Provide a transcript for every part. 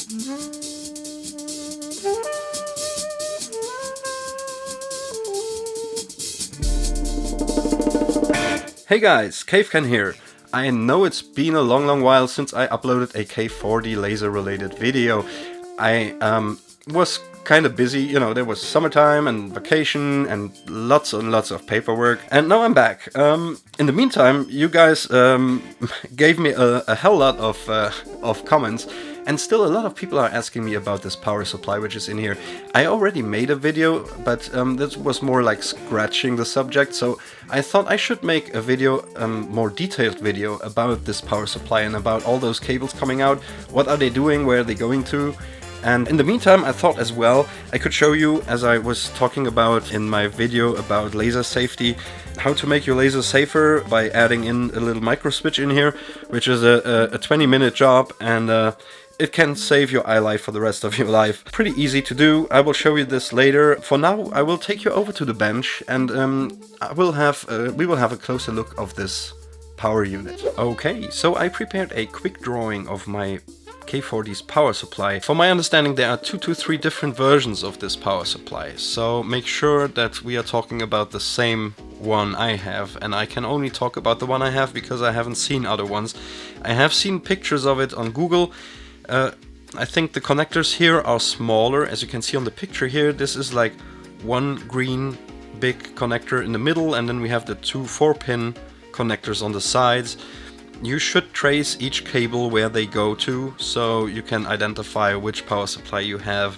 Hey guys, Cavecan here. I know it's been a long while since I uploaded a K40 laser related video. I was kind of busy, you know, there was summertime and vacation and lots of paperwork, and now I'm back. In the meantime, you guys gave me a hell lot of comments, and still a lot of people are asking me about this power supply which is in here. I already made a video, but this was more like scratching the subject, so I thought I should make a video, more detailed video about this power supply and about all those cables coming out. What are they doing? Where are they going to? And in the meantime, I thought as well I could show you, as I was talking about in my video about laser safety, how to make your laser safer by adding in a little micro switch in here, which is a 20-minute job, and it can save your eye life for the rest of your life. Pretty easy to do. I will show you this later. For now, I will take you over to the bench, and we will have a closer look of this power unit. Okay, so I prepared a quick drawing of my K40's power supply. For my understanding, there are 2 to 3 different versions of this power supply, so make sure that we are talking about the same one I have, and I can only talk about the one I have because I haven't seen other ones. I have seen pictures of it on Google. I think the connectors here are smaller, as you can see on the picture here. This is like one green big connector in the middle, and then we have the 2 4-pin connectors on the sides. You should trace each cable where they go to, so you can identify which power supply you have.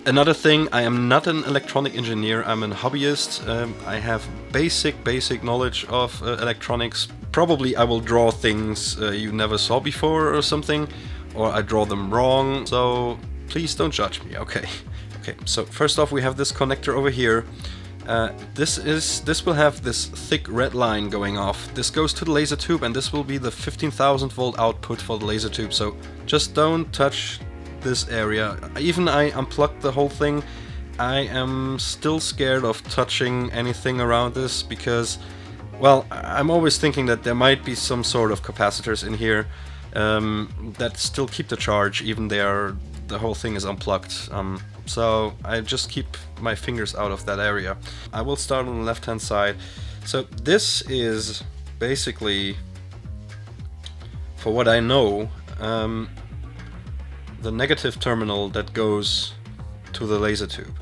Another thing, I am not an electronic engineer, I'm a hobbyist. I have basic knowledge of electronics. Probably I will draw things you never saw before or something, or I draw them wrong, so please don't judge me, okay? Okay, so first off we have this connector over here. This will have this thick red line going off. This goes to the laser tube, and this will be the 15,000 volt output for the laser tube, so just don't touch this area. Even I unplugged the whole thing. I am still scared of touching anything around this because, well, I'm always thinking that there might be some sort of capacitors in here that still keep the charge even the whole thing is unplugged. So I just keep my fingers out of that area. I will start on the left hand side. So this is basically, for what I know, the negative terminal that goes to the laser tube.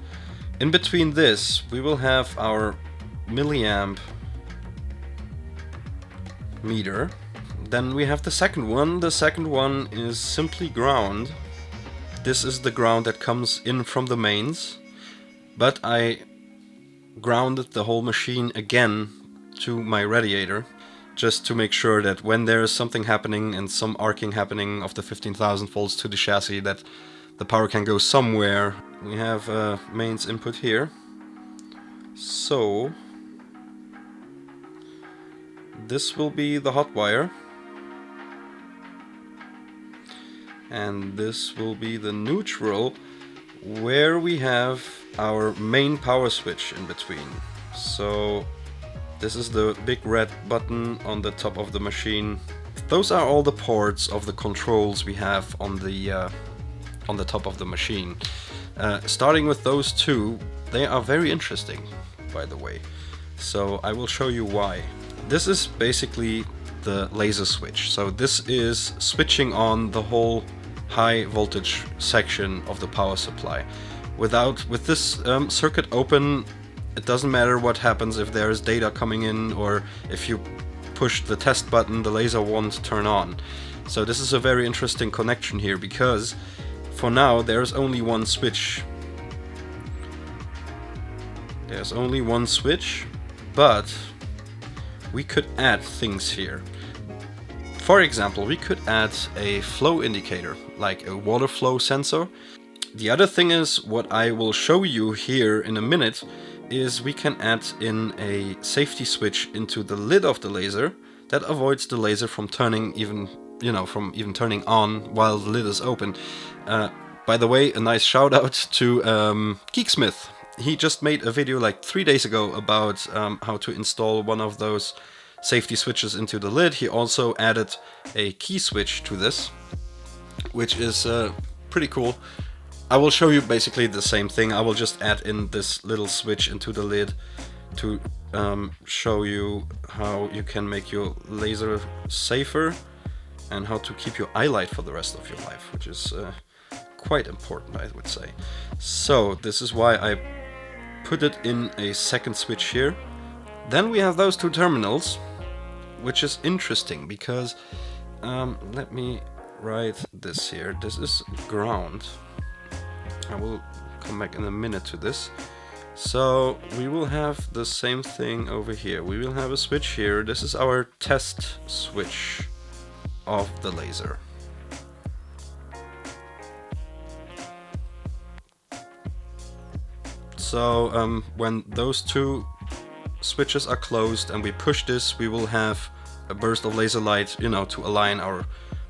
In between this we will have our milliamp meter. Then we have the second one. The second one is simply ground. This is the ground that comes in from the mains, but I grounded the whole machine again to my radiator, just to make sure that when there is something happening and some arcing happening of the 15,000 volts to the chassis, that the power can go somewhere. We have mains input here, so this will be the hot wire. And this will be the neutral, where we have our main power switch in between. So this is the big red button on the top of the machine. Those are all the ports of the controls we have on the top of the machine. Starting with those 2, they are very interesting, by the way. So I will show you why. This is basically the laser switch. So this is switching on the whole high voltage section of the power supply. With this circuit open, it doesn't matter what happens. If there is data coming in or if you push the test button, the laser won't turn on. So this is a very interesting connection here, because for now there's only one switch. There's only one switch, but we could add things here. For example, we could add a flow indicator, like a water flow sensor. The other thing is, what I will show you here in a minute, is we can add in a safety switch into the lid of the laser that avoids the laser from turning from even turning on while the lid is open. By the way, a nice shout out to Geeksmith. He just made a video like 3 days ago about how to install one of those safety switches into the lid. He also added a key switch to this. which is pretty cool. I will show you basically the same thing. I will just add in this little switch into the lid to show you how you can make your laser safer and how to keep your eye light for the rest of your life, which is quite important, I would say. So this is why I put it in a second switch here. Then we have those two terminals, which is interesting because let me write this here. This is ground. I will come back in a minute to this. So we will have the same thing over here. We will have a switch here. This is our test switch of the laser. So when those two switches are closed and we push this, we will have a burst of laser light, you know, to align our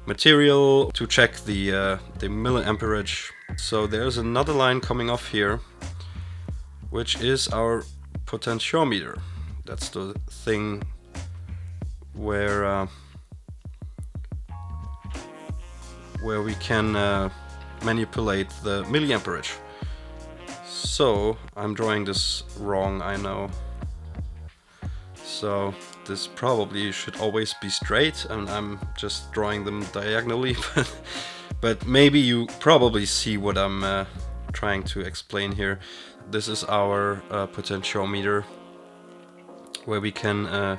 material, to check the milliamperage. So there's another line coming off here, which is our potentiometer. That's the thing where we can manipulate the milliamperage. So I'm drawing this wrong, I know. So this probably should always be straight, and I'm just drawing them diagonally. But maybe you probably see what I'm trying to explain here. This is our potentiometer, where we can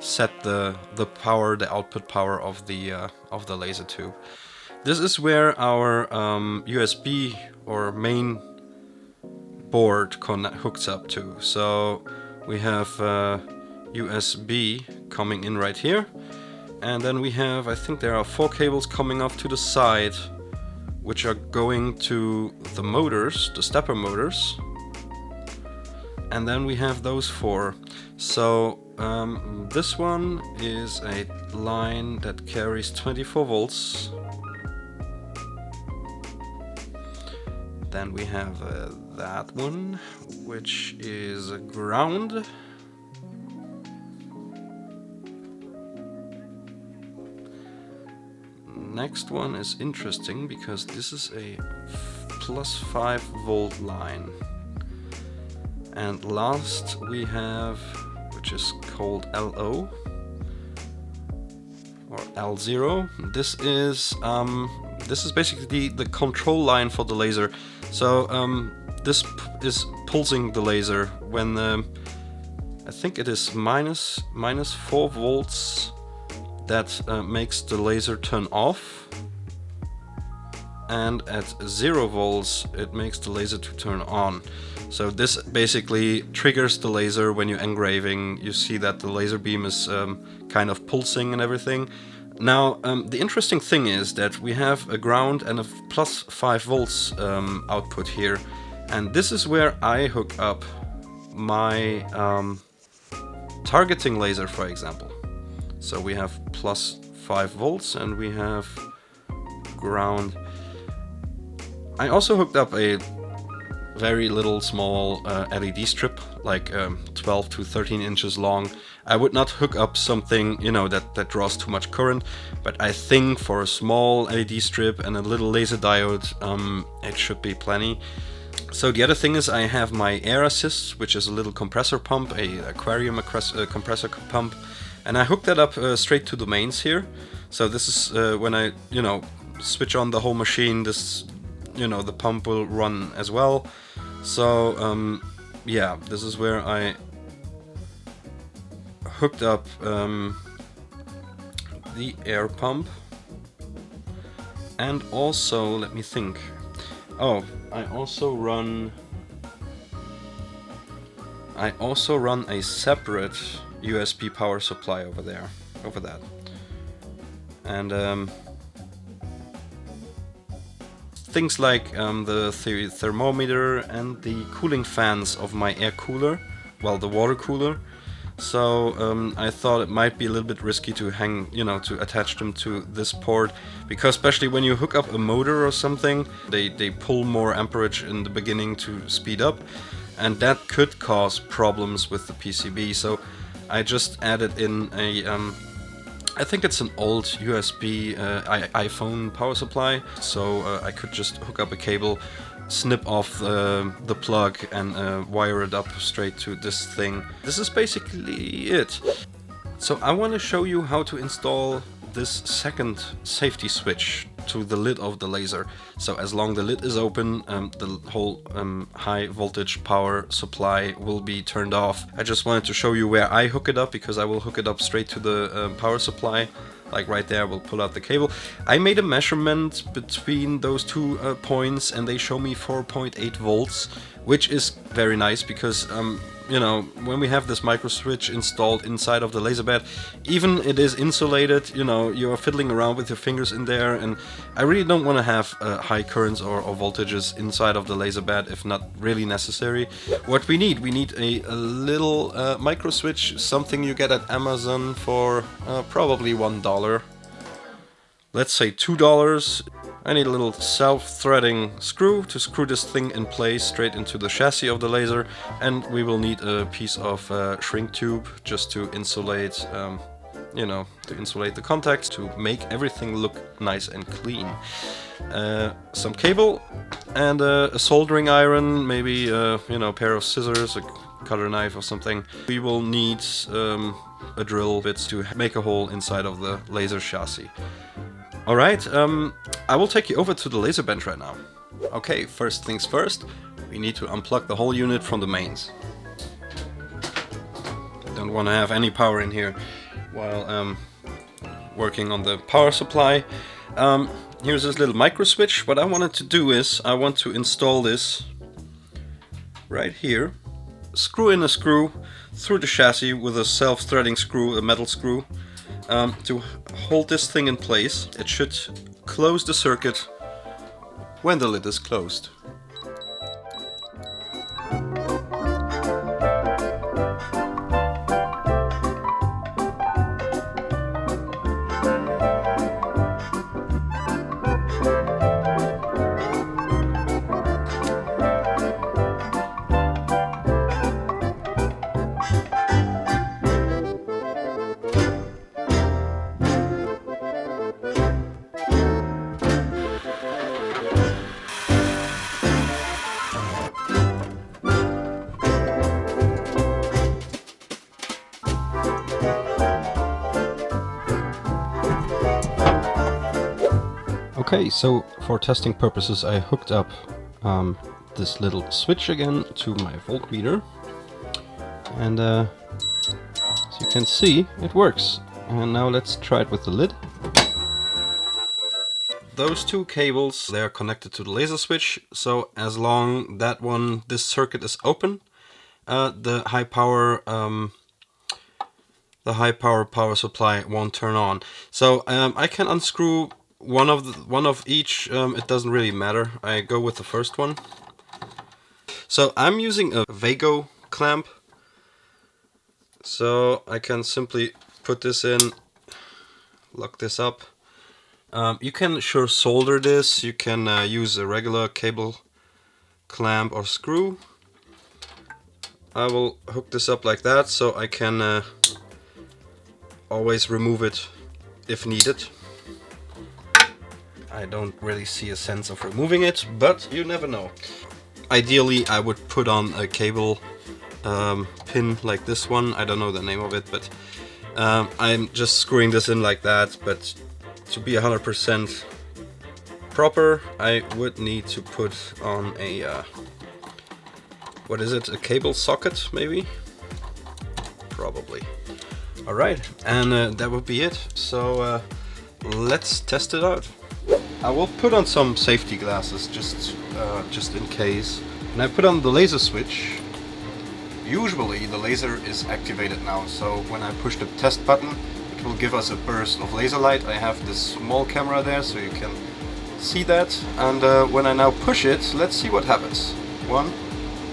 set the power, the output power of the laser tube. This is where our USB or main board hooks up to. So we have USB coming in right here, and then we have, I think there are 4 cables coming off to the side, which are going to the motors, the stepper motors, and then we have those 4. So this one is a line that carries 24 volts. Then we have that one, which is a ground. Next one is interesting because this is a +5 volt line. And last we have, which is called LO or L0. This is basically the control line for the laser. So this is pulsing the laser when I think it is minus 4 volts. That makes the laser turn off, and at 0 volts it makes the laser to turn on. So this basically triggers the laser when you're engraving. You see that the laser beam is kind of pulsing and everything. Now the interesting thing is that we have a ground and a +5 volts output here, and this is where I hook up my targeting laser, for example. So we have +5 volts and we have ground. I also hooked up a very little small LED strip, like 12 to 13 inches long. I would not hook up something, you know, that draws too much current, but I think for a small LED strip and a little laser diode, it should be plenty. So the other thing is I have my air assist, which is a little compressor pump, a aquarium compressor pump. And I hooked that up straight to the mains here. So this is when I, you know, switch on the whole machine, this, you know, the pump will run as well. So yeah, this is where I hooked up the air pump. And also, let me think. Oh, I also run a separate USB power supply over there, over that. And things like the thermometer and the cooling fans of my air cooler, well, the water cooler. So I thought it might be a little bit risky to hang, you know, to attach them to this port, because especially when you hook up a motor or something, they pull more amperage in the beginning to speed up, and that could cause problems with the PCB. So I just added in I think it's an old USB iPhone power supply, so I could just hook up a cable, snip off the plug, and wire it up straight to this thing. This is basically it. So I want to show you how to install this second safety switch to the lid of the laser. So as long as the lid is open, the whole high voltage power supply will be turned off. I just wanted to show you where I hook it up, because I will hook it up straight to the power supply. Like right there, we'll pull out the cable. I made a measurement between those two points, and they show me 4.8 volts, which is very nice because you know, when we have this micro switch installed inside of the laser bed, even it is insulated, you know, you're fiddling around with your fingers in there, and I really don't want to have high currents or voltages inside of the laser bed if not really necessary. What we need a little micro switch, something you get at Amazon for probably $1. Let's say $2. I need a little self-threading screw to screw this thing in place straight into the chassis of the laser, and we will need a piece of shrink tube just to insulate, you know, to insulate the contacts, to make everything look nice and clean. Some cable and a soldering iron, maybe you know, a pair of scissors, a cutter knife or something. We will need a drill bit to make a hole inside of the laser chassis. Alright, I will take you over to the laser bench right now. Okay, first things first, we need to unplug the whole unit from the mains. Don't want to have any power in here while working on the power supply. Here's this little micro switch. What I wanted to do is, I want to install this right here. Screw in a screw through the chassis with a self-threading screw, a metal screw. To hold this thing in place. It should close the circuit when the lid is closed. Okay, so for testing purposes I hooked up this little switch again to my voltmeter, and as you can see, it works. And now let's try it with the lid. Those two cables, they are connected to the laser switch, so as long that this circuit is open, the high power power supply won't turn on. So I can unscrew one of each. It doesn't really matter. I go with the first one. So I'm using a Vago clamp. So I can simply put this in, lock this up. You can sure solder this. You can use a regular cable clamp or screw. I will hook this up like that, so I can always remove it if needed. I don't really see a sense of removing it, but you never know. Ideally, I would put on a cable pin like this one. I don't know the name of it, but I'm just screwing this in like that. But to be 100% proper, I would need to put on a what is it? A cable socket, maybe? Probably. All right, and that would be it. So let's test it out. I will put on some safety glasses just in case. And I put on the laser switch. Usually the laser is activated now, so when I push the test button, it will give us a burst of laser light. I have this small camera there, so you can see that. And when I now push it, let's see what happens. 1,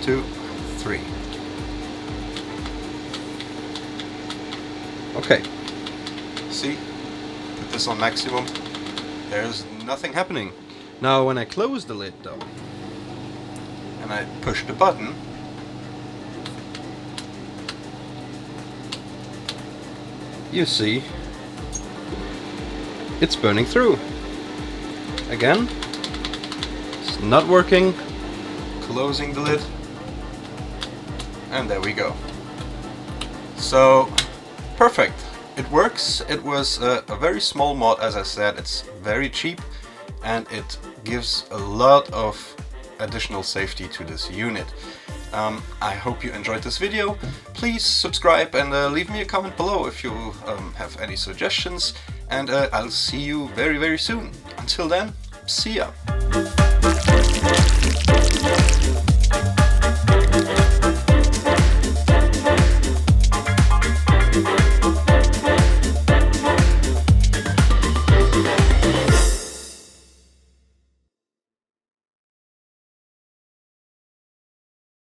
2, 3. Okay. See? Put this on maximum. There's nothing happening. Now when I close the lid though, and I push the button, you see it's burning through. Again, it's not working. Closing the lid, and there we go. So, perfect. It works. It was a very small mod, as I said. It's very cheap, and it gives a lot of additional safety to this unit. I hope you enjoyed this video. Please subscribe and leave me a comment below if you have any suggestions, and I'll see you very soon. Until then, see ya!